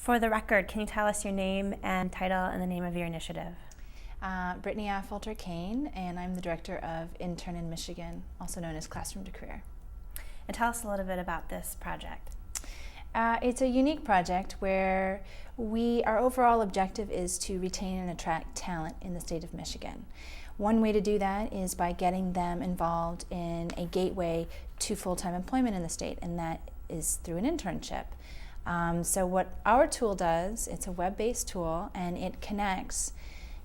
For the record, can you tell us your name and title and the name of your initiative? Brittany Altofer Caine, and I'm the director of Intern in Michigan, also known as Classroom to Career. And tell us a little bit about this project. It's a unique project where our overall objective is to retain and attract talent in the state of Michigan. One way to do that is by getting them involved in a gateway to full-time employment in the state, and that is through an internship. So what our tool does, it's a web-based tool, and it connects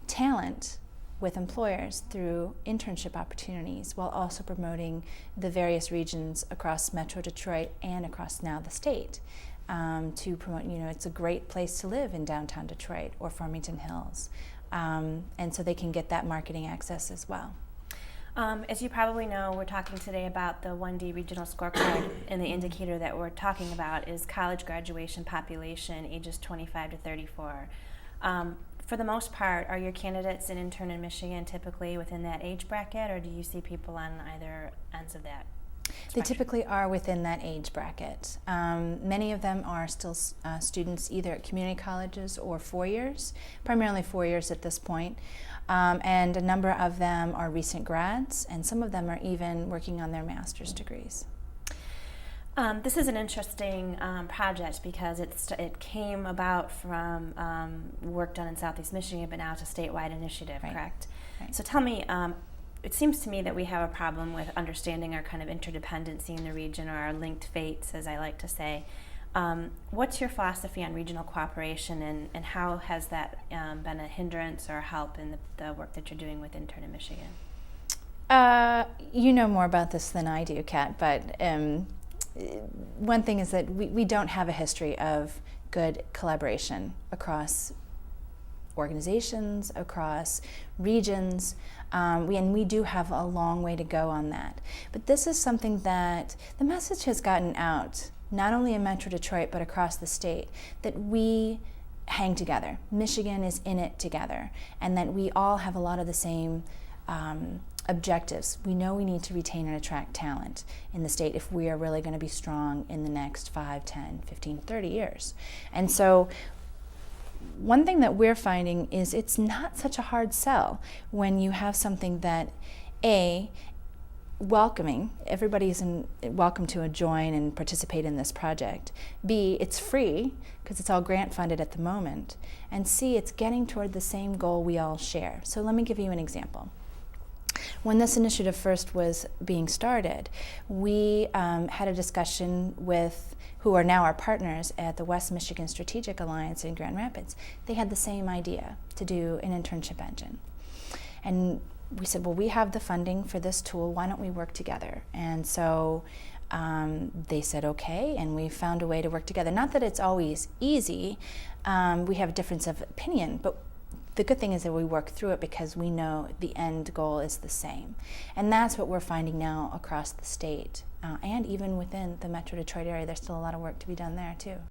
talent with employers through internship opportunities while also promoting the various regions across Metro Detroit and across now the state to promote, it's a great place to live in downtown Detroit or Farmington Hills. And so they can get that marketing access as well. As you probably know, we're talking today about the 1D regional scorecard, and the indicator that we're talking about is college graduation population, ages 25 to 34. For the most part, are your candidates in Intern in Michigan typically within that age bracket, or do you see people on either ends of that spectrum? They typically are within that age bracket. Many of them are still students either at community colleges or 4 years, primarily 4 years at this point. And a number of them are recent grads, and some of them are even working on their master's degrees. This is an interesting project because it came about from work done in Southeast Michigan, but now it's a statewide initiative, Right. correct? Right. So tell me, it seems to me that we have a problem with understanding our kind of interdependency in the region, or our linked fates, as I like to say. What's your philosophy on regional cooperation, and how has that been a hindrance or a help in the work that you're doing with Intern in Michigan? You know more about this than I do, Kat, but one thing is that we don't have a history of good collaboration across organizations, across regions, and we do have a long way to go on that. But this is something that the message has gotten out, not only in Metro Detroit, but across the state, that we hang together. Michigan is in it together, and that we all have a lot of the same objectives. We know we need to retain and attract talent in the state if we are really going to be strong in the next 5, 10, 15, 30 years. And so one thing that we're finding is it's not such a hard sell when you have something that, A, welcoming, everybody's welcome to join and participate in this project. B, it's free because it's all grant funded at the moment. And C, it's getting toward the same goal we all share. So let me give you an example. When this initiative first was being started, we had a discussion with who are now our partners at the West Michigan Strategic Alliance in Grand Rapids. They had the same idea to do an internship engine. And we said, well, we have the funding for this tool, why don't we work together? And so they said okay, and we found a way to work together. Not that it's always easy, we have a difference of opinion, but the good thing is that we work through it because we know the end goal is the same. And that's what we're finding now across the state, and even within the Metro Detroit area. There's still a lot of work to be done there too.